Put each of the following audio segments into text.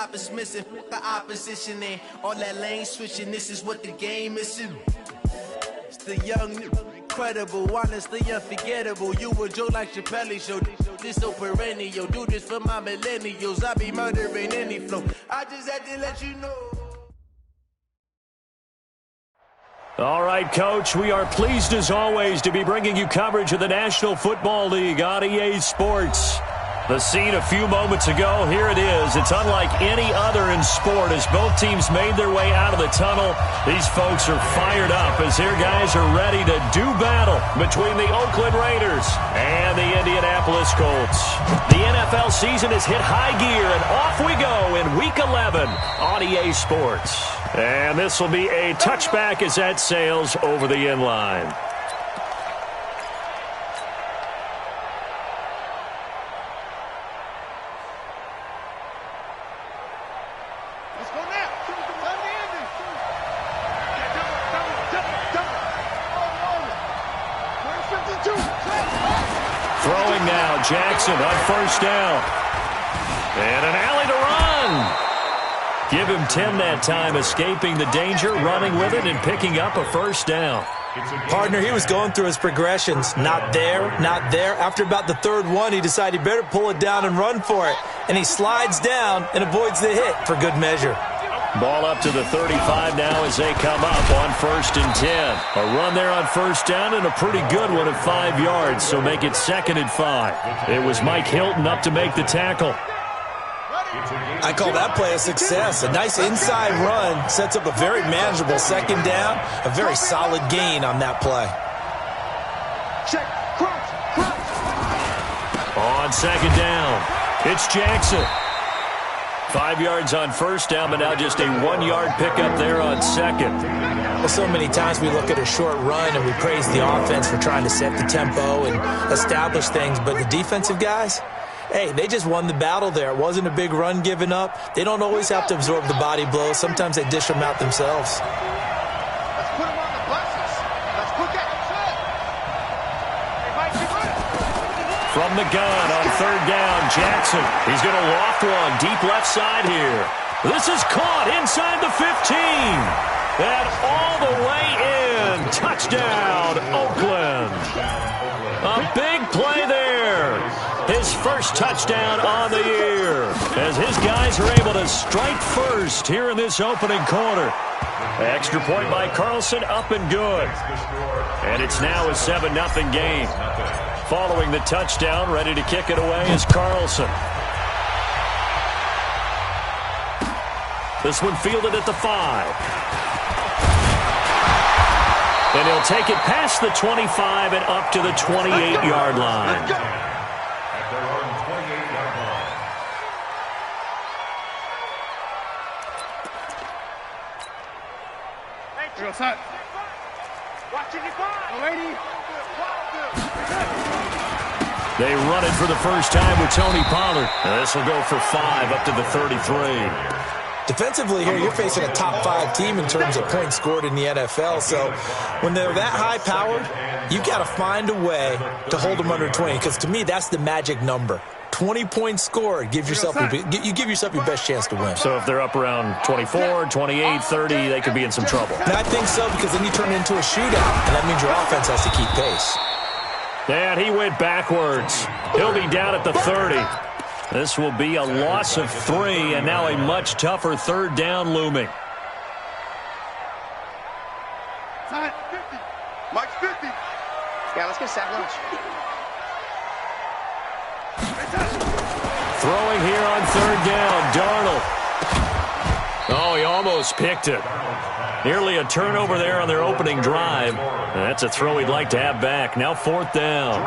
It's missing the opposition and all that lane switching. This is what the game is. It's the young, incredible, honestly unforgettable. You a joke like Chappelle show. This so perennial. Do this for my millennials. I be murdering any flow. I just had to let you know. All right, Coach, we are pleased as always to be bringing you coverage of the National Football League on EA Sports. The scene a few moments ago, here it is. It's unlike any other in sport as both teams made their way out of the tunnel. These folks are fired up as their guys are ready to do battle between the Oakland Raiders and the Indianapolis Colts. The NFL season has hit high gear, and off we go in Week 11 on EA Sports. And this will be a touchback as that sails over the end line. Throwing now, Jackson on first down. And an alley to run. Give him 10 that time, escaping the danger, running with it, and picking up a first down. Partner, he was going through his progressions. Not there, not there. After about the third one, he decided he better pull it down and run for it. And he slides down and avoids the hit for good measure. Ball up to the 35 now as they come up on 1st and 10. A run there on first down and a pretty good one at 5 yards, so make it 2nd and 5. It was Mike Hilton up to make the tackle. I call that play a success. A nice inside run sets up a very manageable 2nd down. A very solid gain on that play. On 2nd down, it's Jackson. 5 yards on first down, but now just a 1-yard pickup there on 2nd. Well, so many times we look at a short run and we praise the offense for trying to set the tempo and establish things, but the defensive guys, hey, they just won the battle there. It wasn't a big run given up. They don't always have to absorb the body blows. Sometimes they dish them out themselves. Let's put them on the buses. Let's put that. From the gun on 3rd down, Jackson. He's going to loft one deep left side here. This is caught inside the 15. And all the way in. Touchdown, Oakland. A big play there. His first touchdown on the year as his guys are able to strike first here in this opening quarter. Extra point by Carlson, up and good. And it's now a 7-0 game. Following the touchdown, ready to kick it away is Carlson. This one fielded at the 5. And he'll take it past the 25 and up to the 28-yard line. They run it for the first time with Tony Pollard. And this will go for 5 up to the 33. Defensively here, you're facing a top 5 team in terms of points scored in the NFL. So when they're that high powered, you got to find a way to hold them under 20. Because to me, that's the magic number. 20 points scored. You give yourself your best chance to win. So if they're up around 24, 28, 30, they could be in some trouble. And I think so, because then you turn it into a shootout, and that means your offense has to keep pace. And he went backwards. He'll be down at the 30. This will be a loss of 3, and now a much tougher 3rd down looming. Mike's 50. Yeah, let's get sack lunch. Throwing here on 3rd down, Darnold. Oh, he almost picked it. Nearly a turnover there on their opening drive. That's a throw he'd like to have back. Now 4th down.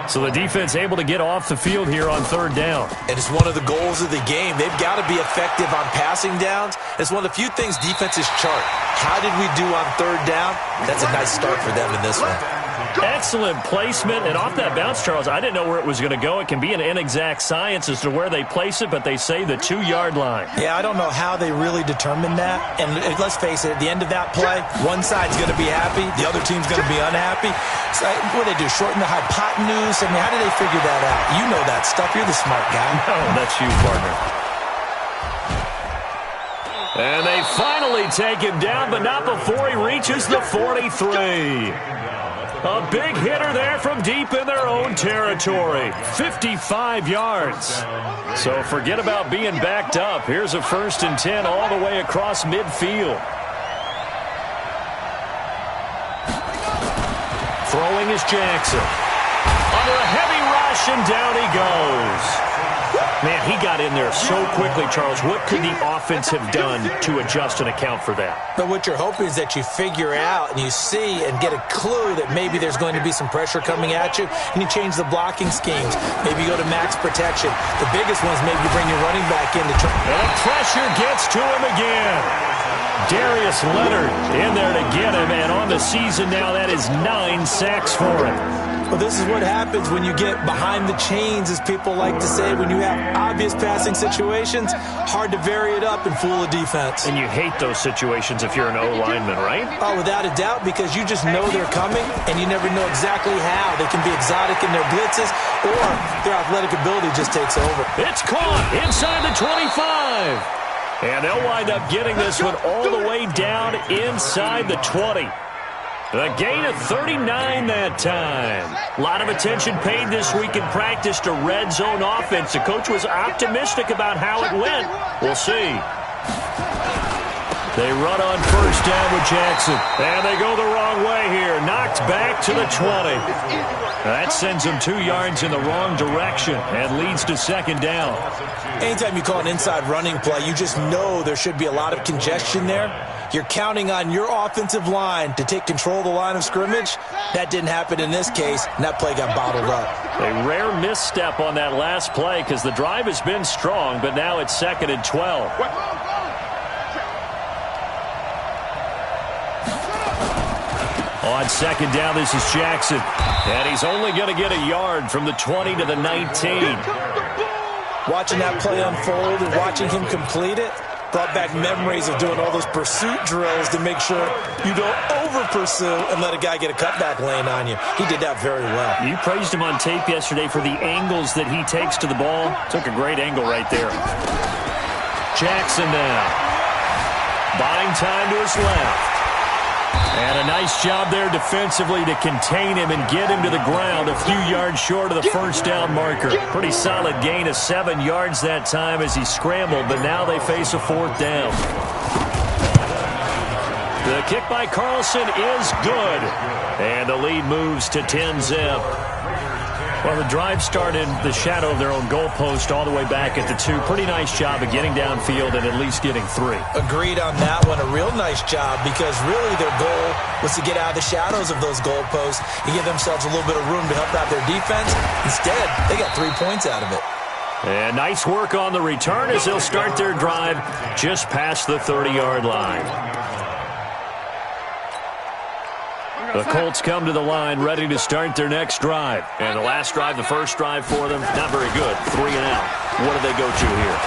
So the defense able to get off the field here on 3rd down. And it's one of the goals of the game. They've got to be effective on passing downs. It's one of the few things defenses chart. How did we do on 3rd down? That's a nice start for them in this one. Excellent placement, and off that bounce, Charles, I didn't know where it was going to go. It can be an inexact science as to where they place it, but they say the 2-yard line. Yeah, I don't know how they really determined that. And let's face it, at the end of that play, one side's going to be happy, the other team's going to be unhappy. So what do they do, shorten the hypotenuse? I mean, how do they figure that out? You know that stuff. You're the smart guy. No, that's you, partner. And they finally take him down, but not before he reaches the 43. A big hitter there from deep in their own territory. 55 yards. So forget about being backed up. Here's a 1st and 10 all the way across midfield. Throwing is Jackson. Under a heavy rush, and down he goes. Man, he got in there so quickly, Charles. What could the offense have done to adjust and account for that? But what you're hoping is that you figure out and you see and get a clue that maybe there's going to be some pressure coming at you, and you change the blocking schemes. Maybe you go to max protection. The biggest one is maybe you bring your running back in to try. And the pressure gets to him again. Darius Leonard in there to get him, and on the season now, that is 9 sacks for him. Well, this is what happens when you get behind the chains, as people like to say. When you have obvious passing situations, hard to vary it up and fool a defense. And you hate those situations if you're an O-lineman, right? Oh, without a doubt, because you just know they're coming, and you never know exactly how. They can be exotic in their blitzes, or their athletic ability just takes over. It's caught inside the 25. And they'll wind up getting this one all the way down inside the 20. A gain of 39 that time. A lot of attention paid this week in practice to red zone offense. The coach was optimistic about how it went. We'll see. They run on 1st down with Jackson. And they go the wrong way here. Knocked back to the 20. That sends them 2 yards in the wrong direction and leads to 2nd down. Anytime you call an inside running play, you just know there should be a lot of congestion there. You're counting on your offensive line to take control of the line of scrimmage. That didn't happen in this case, and that play got bottled up. A rare misstep on that last play because the drive has been strong, but now it's 2nd and 12. On 2nd down, this is Jackson. And he's only going to get a yard from the 20 to the 19. Watching that play unfold and watching him complete it brought back memories of doing all those pursuit drills to make sure you don't over-pursue and let a guy get a cutback lane on you. He did that very well. You praised him on tape yesterday for the angles that he takes to the ball. Took a great angle right there. Jackson now. Buying time to his left. And a nice job there defensively to contain him and get him to the ground a few yards short of the 1st down marker. Pretty solid gain of 7 yards that time as he scrambled, but now they face a 4th down. The kick by Carlson is good. And the lead moves to 10-zip. Well, the drive started the shadow of their own goalpost all the way back at the 2. Pretty nice job of getting downfield and at least getting 3. Agreed on that one. A real nice job because really their goal was to get out of the shadows of those goalposts and give themselves a little bit of room to help out their defense. Instead, they got 3 points out of it. And nice work on the return as they'll start their drive just past the 30-yard line. The Colts come to the line ready to start their next drive. And the last drive, the first drive for them, not very good. 3 and out. What do they go to here?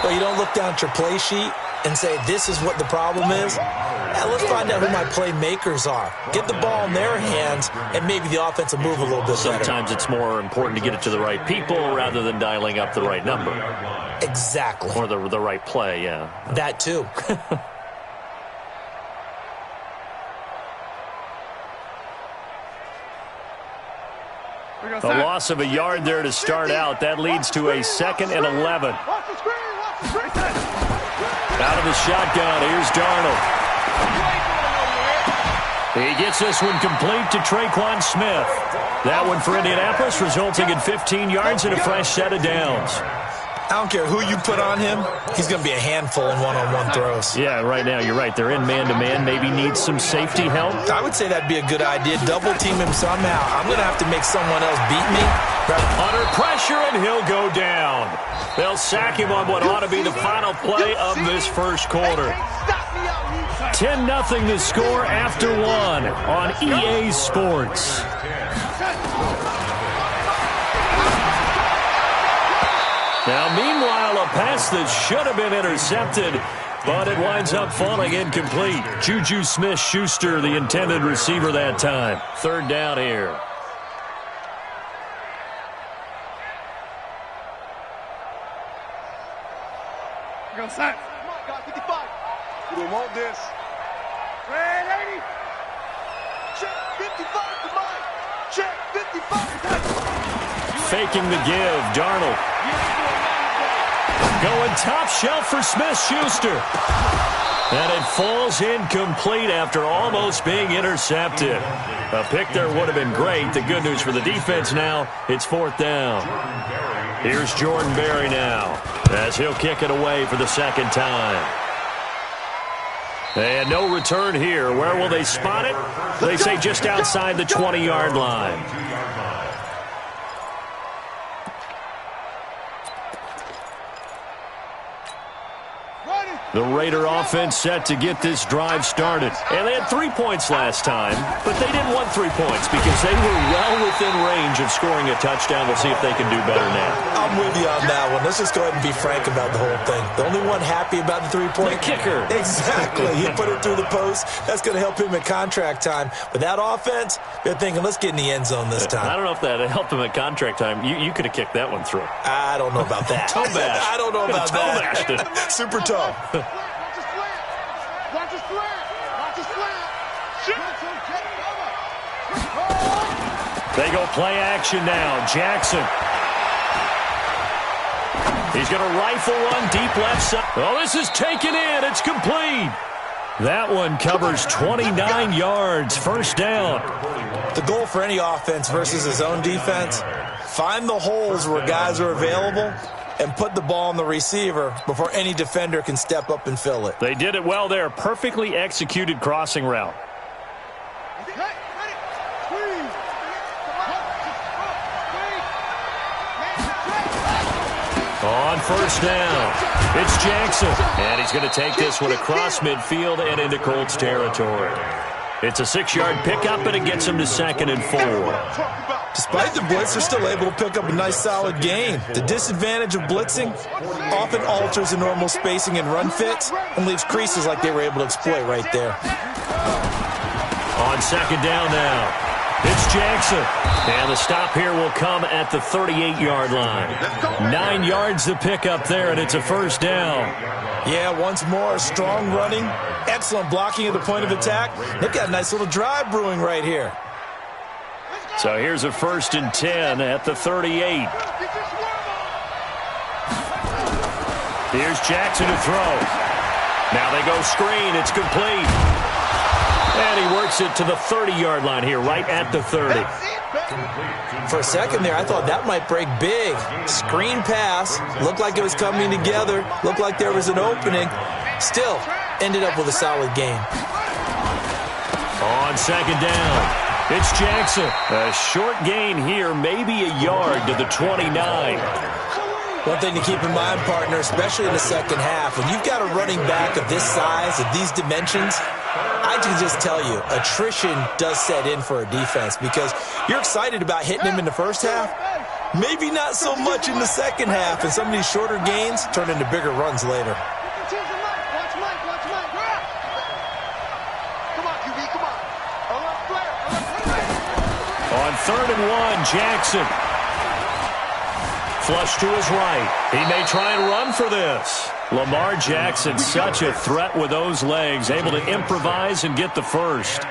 Well, you don't look down at your play sheet and say, this is what the problem is. Now, let's find out who my playmakers are. Get the ball in their hands, and maybe the offense will move a little bit better. Sometimes it's more important to get it to the right people rather than dialing up the right number. Exactly. Or the right play, yeah. That too. A loss of a yard there to start out. That leads to a 2nd and 11. Out of the shotgun, here's Darnold. He gets this one complete to Traquan Smith. That one for Indianapolis, resulting in 15 yards and a fresh set of downs. I don't care who you put on him, he's going to be a handful in one-on-one throws. Yeah, right now, you're right. They're in man-to-man. Maybe needs some safety help. I would say that'd be a good idea. Double-team him somehow. I'm going to have to make someone else beat me. Under pressure, and he'll go down. They'll sack him on what ought to be the final play of this first quarter. 10-0 the score after 1 on EA Sports. Now, meanwhile, a pass that should have been intercepted, but it winds up falling incomplete. Juju Smith-Schuster, the intended receiver that time. 3rd down here. Go, set. 55. You don't want this. Red 80. Check 55 to Mike. Check 55. Faking the give, Darnold. Going top shelf for Smith-Schuster. And it falls incomplete after almost being intercepted. A pick there would have been great. The good news for the defense now, it's 4th down. Here's Jordan Berry now, as he'll kick it away for the 2nd time. And no return here. Where will they spot it? They say just outside the 20-yard line. The Raider offense set to get this drive started. And they had 3 points last time, but they didn't want 3 points because they were well within range of scoring a touchdown. We'll see if they can do better now. I'm with you on that one. Let's just go ahead and be frank about the whole thing. The only one happy about the 3-point? The kicker. Exactly. He put it through the post. That's going to help him at contract time. But that offense, they're thinking, let's get in the end zone this time. I don't know if that helped him at contract time. You could have kicked that one through. I don't know about that. Toe bash. I don't know about that. Bashed it. Super toe. Watch his slant. Watch his slant. They go play action now. Jackson. He's going to rifle one deep left side. Oh, this is taken in. It's complete. That one covers 29 yards. 1st down. The goal for any offense versus his own defense, find the holes where guys are available and put the ball on the receiver before any defender can step up and fill it. They did it well there. Perfectly executed crossing route. On 1st down, it's Jackson. And he's going to take this one across midfield and into Colts territory. It's a 6-yard pickup, and it gets him to 2nd and 4. Despite the blitz, they're still able to pick up a nice, solid gain. The disadvantage of blitzing often alters the normal spacing and run fits and leaves creases like they were able to exploit right there. On 2nd down now, it's Jackson. And the stop here will come at the 38-yard line. 9 yards to pick up there, and it's a 1st down. Yeah, once more, strong running, excellent blocking at the point of attack. They've got a nice little drive brewing right here. So here's a 1st and 10 at the 38. Here's Jackson to throw. Now they go screen. It's complete. And he works it to the 30-yard line here, right at the 30. For a second there, I thought that might break big. Screen pass. Looked like it was coming together. Looked like there was an opening. Still, ended up with a solid game. On 2nd down, it's Jackson. A short gain here, maybe a yard to the 29. One thing to keep in mind, partner, especially in the second half, when you've got a running back of this size, of these dimensions, I can just tell you, attrition does set in for a defense because you're excited about hitting him in the first half, maybe not so much in the second half, and some of these shorter gains turn into bigger runs later. On 3rd and 1, Jackson. Flush to his right. He may try and run for this. Lamar Jackson, such a threat with those legs, able to improvise and get the first.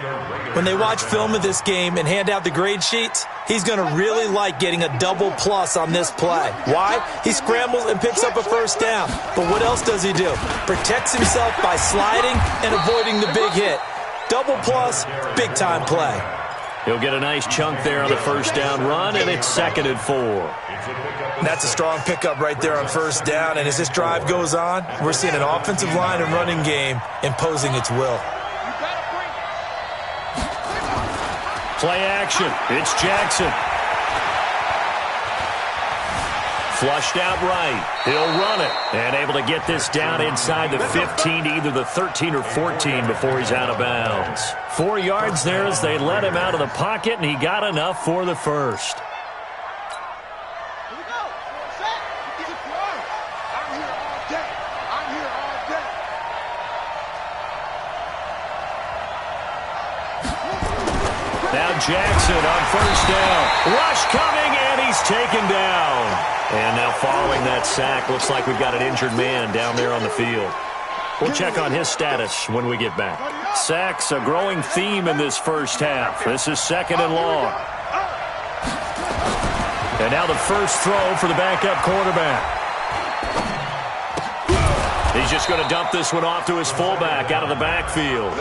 When they watch film of this game and hand out the grade sheets, he's going to really like getting a double plus on this play. Why? He scrambles and picks up a first down. But what else does he do? Protects himself by sliding and avoiding the big hit. Double plus, big-time play. He'll get a nice chunk there on the first down run, and it's 2nd and 4. That's a strong pickup right there on first down, and as this drive goes on, we're seeing an offensive line and running game imposing its will. Play action. It's Jackson. Flushed out right. He'll run it. And able to get this down inside the 15 to either the 13 or 14 before he's out of bounds. 4 yards there as they let him out of the pocket, and he got enough for the first. Now Jackson on first down. Rush coming, and he's taken down. And now following that sack, looks like we've got an injured man down there on the field. We'll check on his status when we get back. Sacks, a growing theme in this first half. This is 2nd and long. And now the first throw for the backup quarterback. He's just going to dump this one off to his fullback out of the backfield.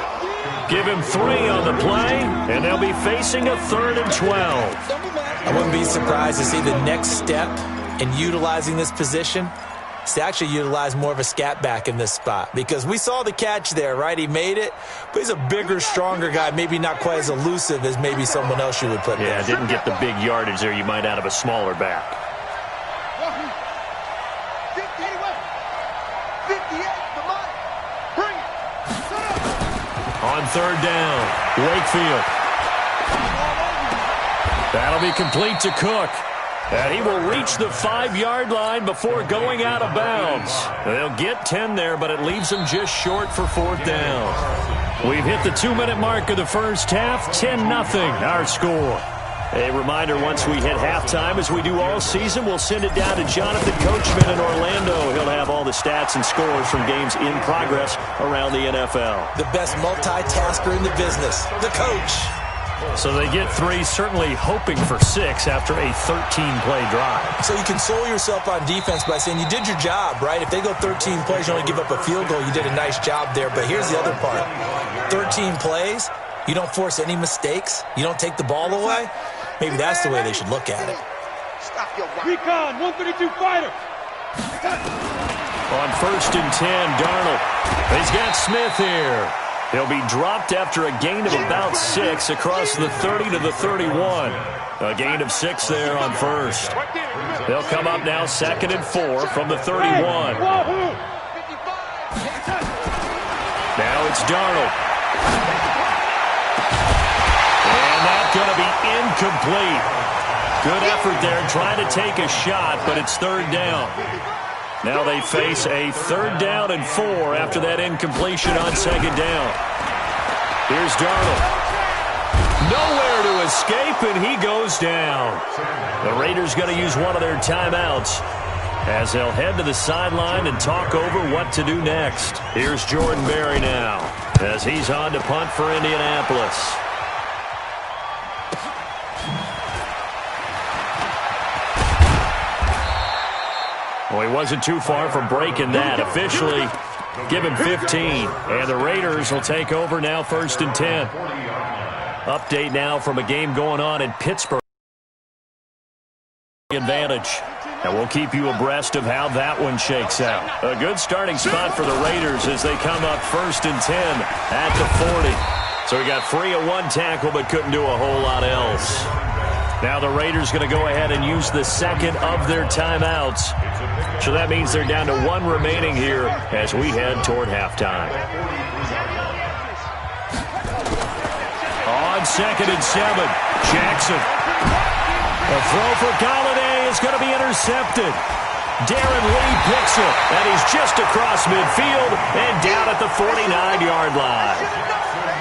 Give him 3 on the play, and they'll be facing a 3rd and 12. I wouldn't be surprised to see the next step in utilizing this position is to actually utilize more of a scat back in this spot, because we saw the catch there, right? He made it, but he's a bigger, stronger guy, maybe not quite as elusive as maybe someone else you would put there. Yeah, didn't get the big yardage there you might out of a smaller back. On 3rd down, Wakefield. That'll be complete to Cook. And he will reach the 5-yard line before going out of bounds. They'll get 10 there, but it leaves them just short for 4th down. We've hit the 2-minute mark of the first half, 10-0 our score. A reminder, once we hit halftime, as we do all season, we'll send it down to Jonathan Coachman in Orlando. He'll have all the stats and scores from games in progress around the NFL. The best multitasker in the business, the coach. So they get 3, certainly hoping for 6 after a 13-play drive. So you console yourself on defense by saying you did your job, right? If they go 13 plays, you only give up a field goal, you did a nice job there. But here's the other part. 13 plays, you don't force any mistakes, you don't take the ball away. Maybe that's the way they should look at it. Recon, 132 fighter. On 1st and 10, Darnold. He's got Smith here. He'll be dropped after a gain of about 6 across the 30 to the 31. A gain of 6 there on 1st. They'll come up now 2nd and 4 from the 31. Now it's Darnold. And that's going to be incomplete. Good effort there trying to take a shot, but it's 3rd down. Now they face a 3rd down and 4 after that incompletion on 2nd down. Here's Darnold. Nowhere to escape, and he goes down. The Raiders going to use one of their timeouts as they'll head to the sideline and talk over what to do next. Here's Jordan Berry now as he's on to punt for Indianapolis. Well, he wasn't too far from breaking that. Officially, give him 15. And the Raiders will take over now 1st and 10. Update now from a game going on in Pittsburgh. Advantage. And we'll keep you abreast of how that one shakes out. A good starting spot for the Raiders as they come up 1st and 10 at the 40. So he got free of 1 tackle but couldn't do a whole lot else. Now the Raiders going to go ahead and use the 2nd of their timeouts. So that means they're down to 1 remaining here as we head toward halftime. On 2nd and 7, Jackson. A throw for Galladay is going to be intercepted. Darren Lee picks it, and he's just across midfield and down at the 49-yard line.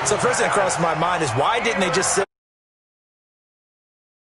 So first thing that crossed my mind is, why didn't they just sit